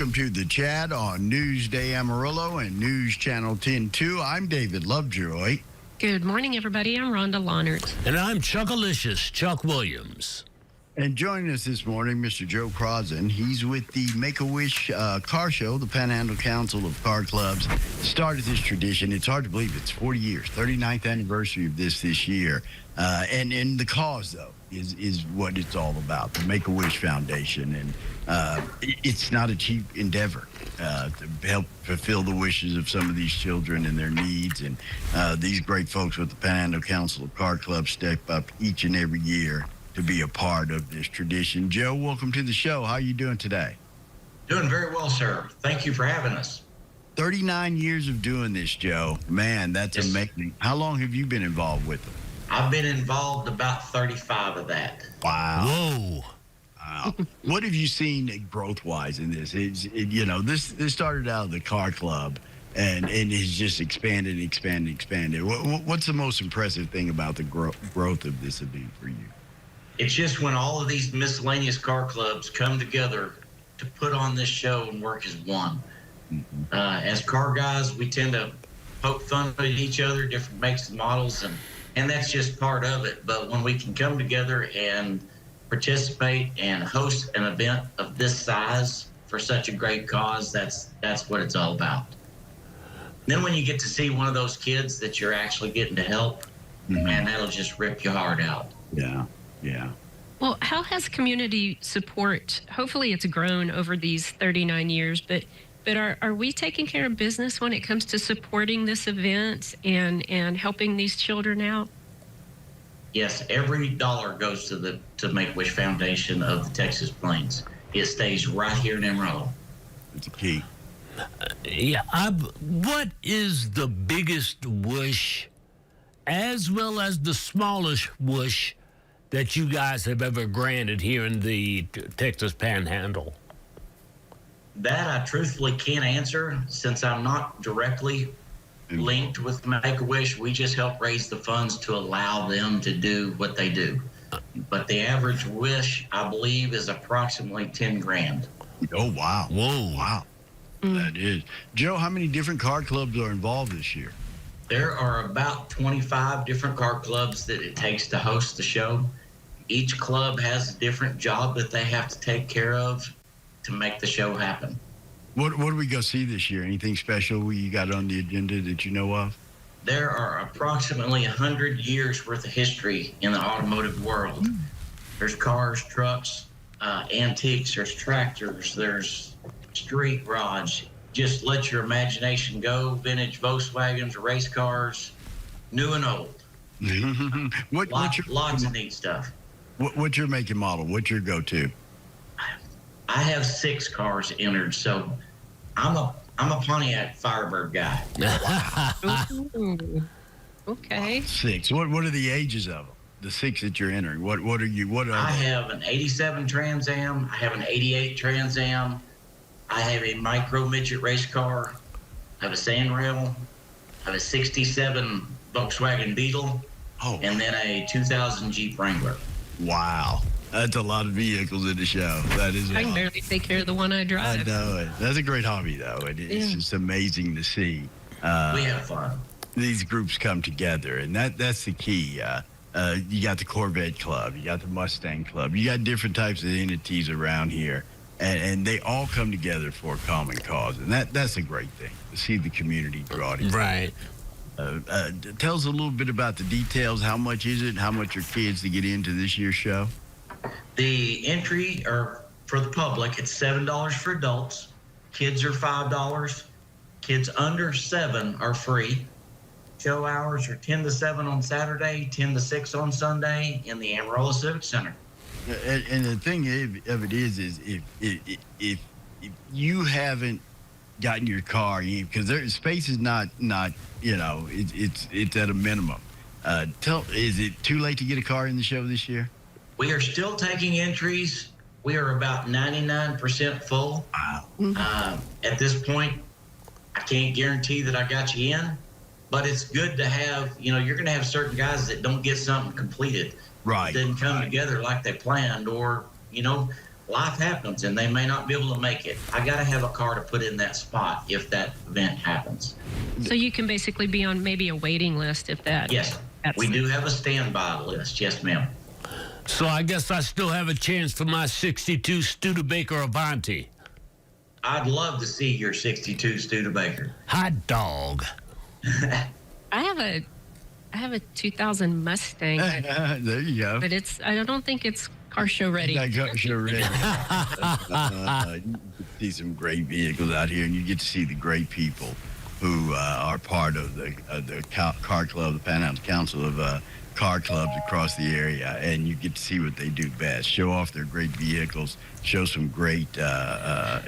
Welcome to the chat on Newsday Amarillo and News Channel 10-2. I'm David Lovejoy. Good morning, everybody. I'm Rhonda Lawnert. And I'm Chuckalicious, Chuck Williams. And joining us this morning, Mr. Joe Crozan. He's with the Make-A-Wish Car Show. The Panhandle Council of Car Clubs started this tradition. It's hard to believe it's 40 years, 39th anniversary of this year. And the cause, though, is what it's all about, the Make-A-Wish Foundation. And it's not a cheap endeavor to help fulfill the wishes of some of these children and their needs. And these great folks with the Panhandle Council of Car Clubs step up each and every year to be a part of this tradition. Joe, welcome to the show. How are you doing today? Doing very well, sir. Thank you for having us. 39 years of doing this, Joe. Man, that's Yes. amazing. How long have you been involved with them? I've been involved about 35 of that. Wow. Whoa. Wow. What have you seen growth-wise in this? This started out at the car club and has just expanded. What's the most impressive thing about the growth of this event for you? It's just when all of these miscellaneous car clubs come together to put on this show and work as one. Mm-hmm. As car guys, we tend to poke fun at each other, different makes and models, and that's just part of it. But when we can come together and participate and host an event of this size for such a great cause, that's what it's all about. Then when you get to see one of those kids that you're actually getting to help, man, that'll just rip your heart out. Yeah. Well, how has community support, hopefully it's grown over these 39 years, but are we taking care of business when it comes to supporting this event and helping these children out? Yes, every dollar goes to Make-A-Wish Foundation of the Texas Plains. It stays right here in Amarillo. It's a key. What is the biggest wish, as well as the smallest wish, that you guys have ever granted here in the Texas Panhandle? That I truthfully can't answer since I'm not directly linked with Make-A-Wish. We just help raise the funds to allow them to do what they do. But the average wish, I believe, is approximately 10 grand. Oh, wow. Whoa. Wow. That is. Joe, how many different car clubs are involved this year? There are about 25 different car clubs that it takes to host the show. Each club has a different job that they have to take care of to make the show happen. What do we go see this year? Anything special you got on the agenda that you know of? There are approximately 100 years worth of history in the automotive world. There's cars, trucks, antiques, there's tractors, there's street rods. Just let your imagination go. Vintage Volkswagens, race cars, new and old. Lots of neat stuff. What's your make and model? What's your go-to? I have 6 cars entered, so I'm a Pontiac Firebird guy. Ooh. Okay. 6. What are the ages of them? The 6 that you're entering. What are you? What are I they? have an 87 Trans Am. I have an 88 Trans Am. I have a micro midget race car. I have a Sandrail. I have a 67 Volkswagen Beetle. Oh, And then a 2000 Jeep Wrangler. wow. That's a lot of vehicles in the show. That is. I can barely take care of the one I I drive. know it. That's a great hobby, though. It's just amazing to see. We have fun. These groups come together, and that's the key. You got the Corvette Club, you got the Mustang Club, you got different types of entities around here, and they all come together for a common cause, and that's a great thing to see the community brought in. Right. Tell us a little bit about the details. How much is it? How much are kids to get into this year's show? The entry or for the public, it's $7 for adults. Kids are $5. Kids under 7 are free. Show hours are 10 to 7 on Saturday, 10 to 6 on Sunday in the Amarillo Civic Center. And the thing of it is if you haven't gotten your car, because space is not it's at a minimum. Is it too late to get a car in the show this year? We are still taking entries. We are about 99% full. Wow. At this point, I can't guarantee that I got you in, but it's good to have, you're going to have certain guys that don't get something completed. Right. Didn't come together like they planned, or life happens and they may not be able to make it. I got to have a car to put in that spot if that event happens. So you can basically be on maybe a waiting list if that. Yes, we do have a standby list. Yes, ma'am. So I guess I still have a chance for my 62 Studebaker Avanti. I'd love to see your 62 Studebaker. Hot dog. I have a 2000 Mustang, There you go. but I don't think it's car show ready. I got sure ready. You get to see some great vehicles out here, and you get to see the great people who are part of the car club, the Panhandle Council of car clubs across the area, and you get to see what they do best. Show off their great vehicles, show some great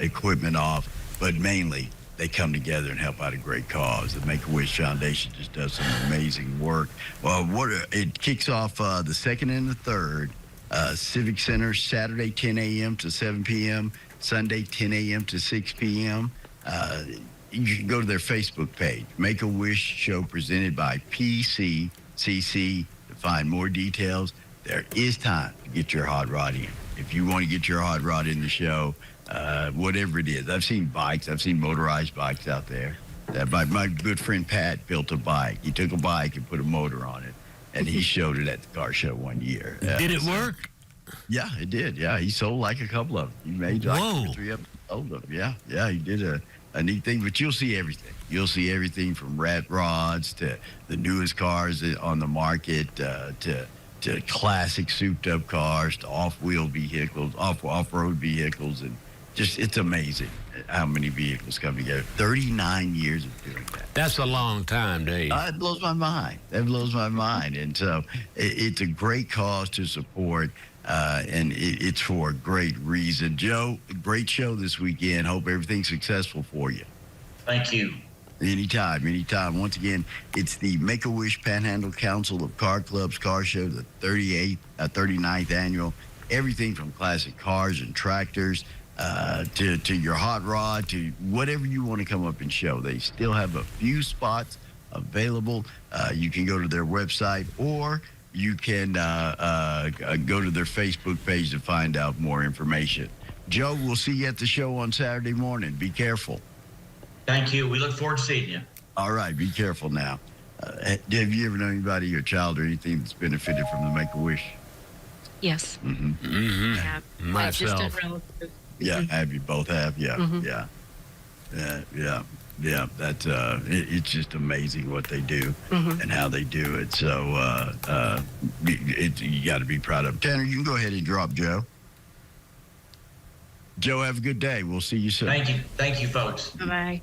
equipment off, but mainly they come together and help out a great cause. The Make-A-Wish Foundation just does some amazing work. Well, it kicks off the 2nd and the 3rd. Civic Center, Saturday 10 a.m. to 7 p.m., Sunday 10 a.m. to 6 p.m. You can go to their Facebook page, Make-A-Wish Show presented by PCCC, to find more details. There is time to get your hot rod in. If you want to get your hot rod in the show, whatever it is. I've seen bikes. I've seen motorized bikes out there. My good friend Pat built a bike. He took a bike and put a motor on it, and he showed it at the car show one year. Did it work? Yeah, it did. Yeah, he sold like a couple of them. He made like 2 or 3 of them. Sold them. Yeah, he did a neat thing. But you'll see everything. You'll see everything from rat rods to the newest cars on the market to classic souped-up cars to off-wheel vehicles, off-road vehicles, and just it's amazing how many vehicles come together. 39 years of doing that. That's a long time, Dave. It blows my mind. That blows my mind. And so it's a great cause to support, and it's for a great reason. Joe, great show this weekend. Hope everything's successful for you. Thank you. Anytime. Once again, it's the Make-A-Wish Panhandle Council of Car Clubs Car Show, the 39th annual. Everything from classic cars and tractors to your hot rod, to whatever you want to come up and show. They still have a few spots available. You can go to their website, or you can go to their Facebook page to find out more information. Joe, we'll see you at the show on Saturday morning. Be careful. Thank you. We look forward to seeing you. All right, be careful now. Have you ever known anybody, your child or anything, that's benefited from the Make-A-Wish? Yes. Mm-hmm. Yeah. Myself. Distant relative. Yeah, have you both have? Yeah, yeah. That's it's just amazing what they do and how they do it. So you got to be proud of them. Tanner, you can go ahead and drop Joe. Joe, have a good day. We'll see you soon. Thank you, folks. Bye-bye.